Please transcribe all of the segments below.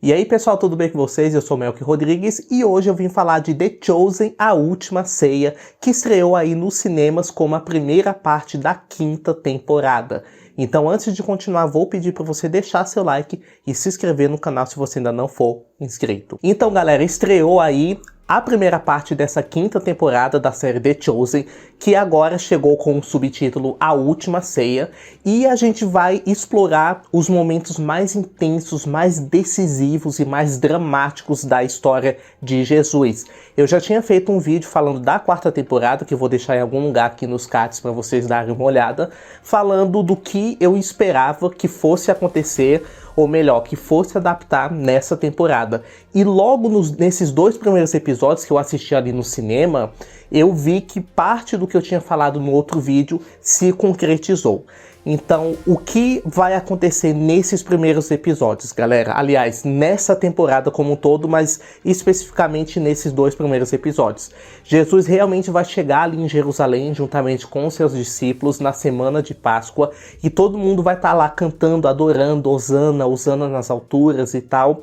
E aí pessoal, tudo bem com vocês? Eu sou Melk Rodrigues e hoje eu vim falar de The Chosen, A Última Ceia, que estreou aí nos cinemas como a primeira parte da 5ª temporada. Então antes de continuar, vou pedir para você deixar seu like e se inscrever no canal se você ainda não for inscrito. Então galera, estreou aí a primeira parte dessa 5ª temporada da série The Chosen, que agora chegou com o subtítulo A Última Ceia, e a gente vai explorar os momentos mais intensos, mais decisivos e mais dramáticos da história de Jesus. Eu já tinha feito um vídeo falando da 4ª temporada, que eu vou deixar em algum lugar aqui nos cards para vocês darem uma olhada, falando do que eu esperava que fosse acontecer, ou melhor, que fosse adaptar nessa temporada. E logo nesses 2 primeiros episódios que eu assisti ali no cinema, eu vi que parte do que eu tinha falado no outro vídeo se concretizou. Então, o que vai acontecer nesses primeiros episódios, galera? Aliás, nessa temporada como um todo, mas especificamente nesses 2 primeiros episódios. Jesus realmente vai chegar ali em Jerusalém, juntamente com os seus discípulos, na semana de Páscoa, e todo mundo vai estar lá cantando, adorando, Hosana, Hosana nas alturas e tal.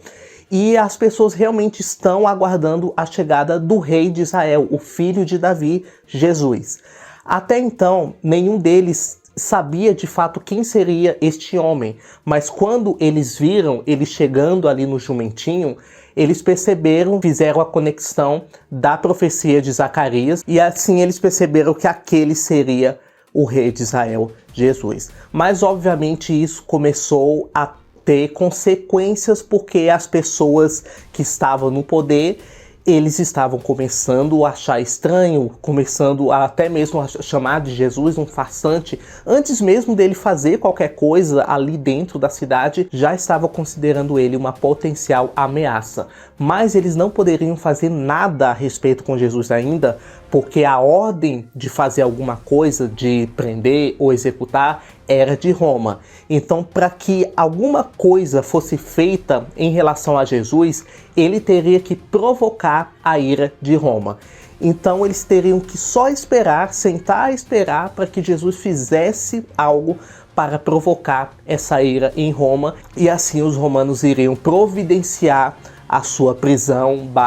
E as pessoas realmente estão aguardando a chegada do rei de Israel, o filho de Davi, Jesus. Até então, nenhum deles sabia de fato quem seria este homem, mas quando eles viram ele chegando ali no jumentinho, eles perceberam, fizeram a conexão da profecia de Zacarias, e assim eles perceberam que aquele seria o rei de Israel, Jesus. Mas obviamente isso começou a ter consequências, porque as pessoas que estavam no poder, eles estavam começando a achar estranho, começando a até mesmo a chamar de Jesus um farsante. Antes mesmo dele fazer qualquer coisa ali dentro da cidade, já estavam considerando ele uma potencial ameaça. Mas eles não poderiam fazer nada a respeito com Jesus ainda, porque a ordem de fazer alguma coisa, de prender ou executar, era de Roma. Então, para que alguma coisa fosse feita em relação a Jesus, ele teria que provocar a ira de Roma. Então, eles teriam que só esperar, sentar e esperar para que Jesus fizesse algo para provocar essa ira em Roma, e assim os romanos iriam providenciar a sua prisão /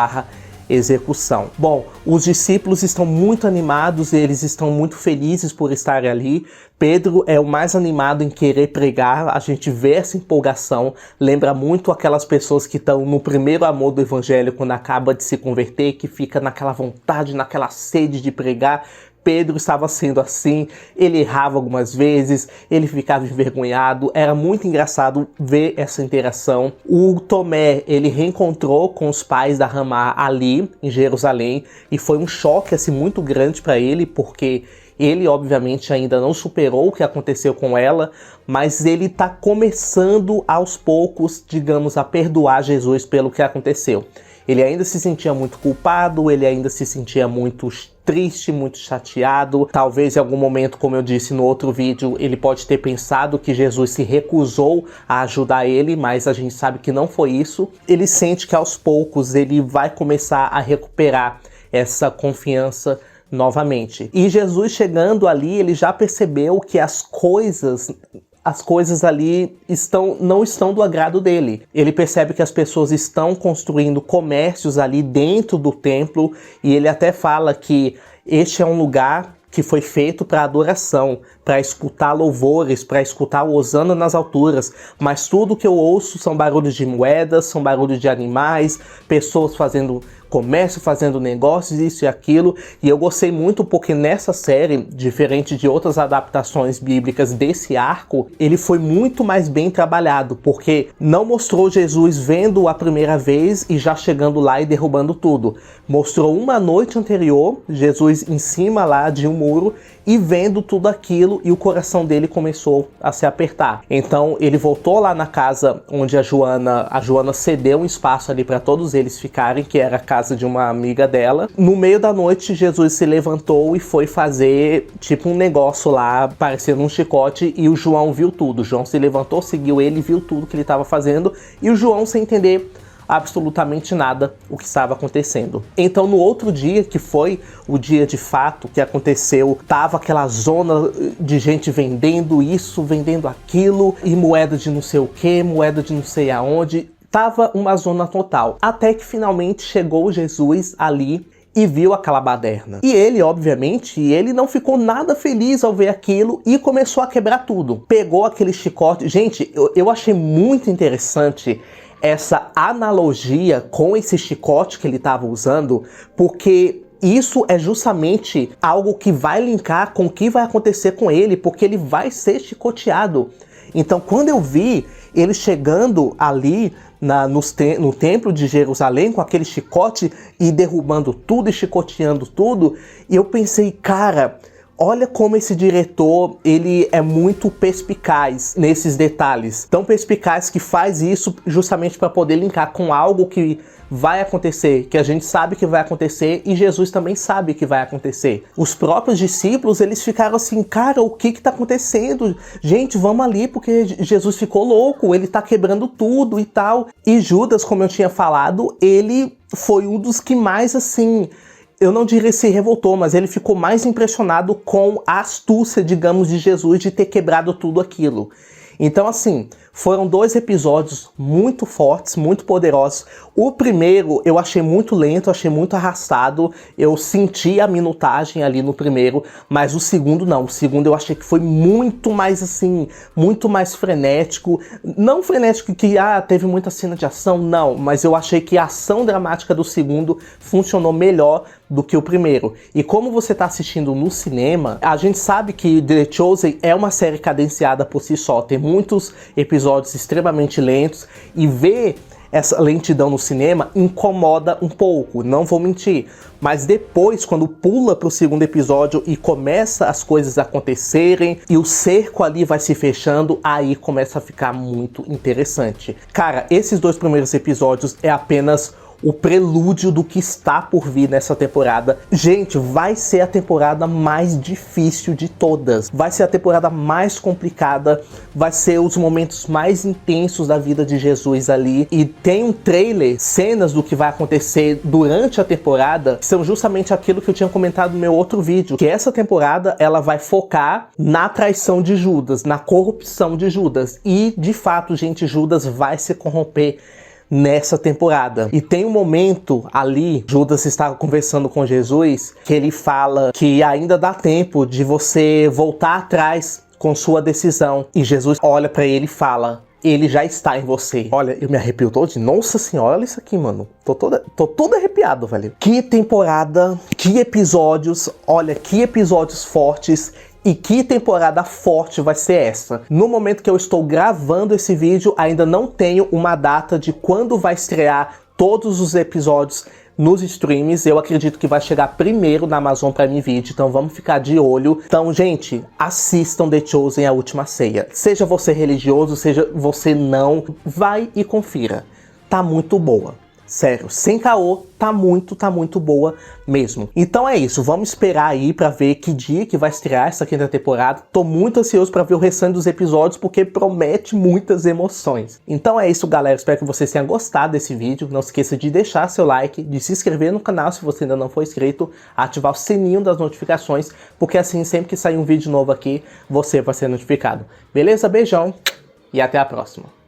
execução. Bom, os discípulos estão muito animados, eles estão muito felizes por estarem ali. Pedro é o mais animado em querer pregar, a gente vê essa empolgação, lembra muito aquelas pessoas que estão no primeiro amor do evangelho, quando acaba de se converter, que fica naquela vontade, naquela sede de pregar. Pedro estava sendo assim, ele errava algumas vezes, ele ficava envergonhado, era muito engraçado ver essa interação. O Tomé, ele reencontrou com os pais da Ramá ali em Jerusalém, e foi um choque assim muito grande para ele, porque ele obviamente ainda não superou o que aconteceu com ela, mas ele está começando aos poucos, digamos, a perdoar Jesus pelo que aconteceu. Ele ainda se sentia muito culpado, ele ainda se sentia muito triste, muito chateado. Talvez em algum momento, como eu disse no outro vídeo, ele pode ter pensado que Jesus se recusou a ajudar ele, mas a gente sabe que não foi isso. Ele sente que aos poucos ele vai começar a recuperar essa confiança novamente. E Jesus chegando ali, ele já percebeu que as coisas ali não estão do agrado dele. Ele percebe que as pessoas estão construindo comércios ali dentro do templo, e ele até fala que este é um lugar que foi feito para adoração, para escutar louvores, para escutar o Hosana nas alturas, mas tudo que eu ouço são barulhos de moedas, são barulhos de animais, pessoas fazendo comércio, fazendo negócios, isso e aquilo. E eu gostei muito porque nessa série, diferente de outras adaptações bíblicas desse arco, ele foi muito mais bem trabalhado, porque não mostrou Jesus vendo a primeira vez e já chegando lá e derrubando tudo. Mostrou uma noite anterior, Jesus em cima lá de um muro, e vendo tudo aquilo, e o coração dele começou a se apertar. Então ele voltou lá na casa onde a Joana cedeu um espaço ali para todos eles ficarem, que era a casa de uma amiga dela. No meio da noite, Jesus se levantou e foi fazer tipo um negócio lá, parecendo um chicote, e o João viu tudo. O João se levantou, seguiu ele, viu tudo que ele estava fazendo, e o João, sem entender absolutamente nada o que estava acontecendo. Então no outro dia, que foi o dia de fato que aconteceu, tava aquela zona de gente vendendo isso, vendendo aquilo, e moeda de não sei o que, moeda de não sei aonde. tava uma zona total. Até que finalmente chegou Jesus ali e viu aquela baderna. E ele, obviamente, ele não ficou nada feliz ao ver aquilo e começou a quebrar tudo. Pegou aquele chicote. Gente, eu achei muito interessante essa analogia com esse chicote que ele estava usando, porque isso é justamente algo que vai linkar com o que vai acontecer com ele, porque ele vai ser chicoteado. Então, quando eu vi ele chegando ali no templo de Jerusalém com aquele chicote e derrubando tudo e chicoteando tudo, eu pensei, cara, olha como esse diretor, ele é muito perspicaz nesses detalhes. Tão perspicaz que faz isso justamente para poder linkar com algo que vai acontecer, que a gente sabe que vai acontecer e Jesus também sabe que vai acontecer. Os próprios discípulos, eles ficaram assim, cara, o que tá acontecendo? Gente, vamos ali porque Jesus ficou louco, ele tá quebrando tudo e tal. E Judas, como eu tinha falado, ele foi um dos que mais assim, eu não diria se revoltou, mas ele ficou mais impressionado com a astúcia, digamos, de Jesus de ter quebrado tudo aquilo. Então, assim, foram 2 episódios muito fortes, muito poderosos. O primeiro eu achei muito lento, achei muito arrastado. Eu senti a minutagem ali no primeiro, mas o segundo não. O segundo eu achei que foi muito mais assim, muito mais frenético. Não frenético que teve muita cena de ação, não. Mas eu achei que a ação dramática do segundo funcionou melhor do que o primeiro. E como você tá assistindo no cinema, a gente sabe que The Chosen é uma série cadenciada por si só. Tem muitos episódios extremamente lentos e ver essa lentidão no cinema incomoda um pouco, não vou mentir. Mas depois, quando pula pro segundo episódio e começa as coisas a acontecerem e o cerco ali vai se fechando, aí começa a ficar muito interessante. Cara, esses 2 primeiros episódios é apenas o prelúdio do que está por vir nessa temporada. Gente, vai ser a temporada mais difícil de todas. Vai ser a temporada mais complicada. Vai ser os momentos mais intensos da vida de Jesus ali. E tem um trailer, cenas do que vai acontecer durante a temporada, que são justamente aquilo que eu tinha comentado no meu outro vídeo. Que essa temporada, ela vai focar na traição de Judas, na corrupção de Judas. E, de fato, gente, Judas vai se corromper nessa temporada. E tem um momento ali, Judas está conversando com Jesus, que ele fala que ainda dá tempo de você voltar atrás com sua decisão. E Jesus olha pra ele e fala, ele já está em você. Olha, eu me arrepio todo. Nossa senhora, olha isso aqui, mano. Tô todo arrepiado, velho. Que temporada, que episódios, olha, que episódios fortes. E que temporada forte vai ser essa? No momento que eu estou gravando esse vídeo, ainda não tenho uma data de quando vai estrear todos os episódios nos streams. Eu acredito que vai chegar primeiro na Amazon Prime Video, então vamos ficar de olho. Então, gente, assistam The Chosen, A Última Ceia. Seja você religioso, seja você não, vai e confira. Tá muito boa. Sério, sem caô, tá muito boa mesmo. Então é isso, vamos esperar aí pra ver que dia que vai estrear essa 5ª temporada. Tô muito ansioso pra ver o restante dos episódios, porque promete muitas emoções. Então é isso, galera, espero que vocês tenham gostado desse vídeo. Não esqueça de deixar seu like, de se inscrever no canal se você ainda não for inscrito, ativar o sininho das notificações, porque assim, sempre que sair um vídeo novo aqui, você vai ser notificado. Beleza? Beijão e até a próxima.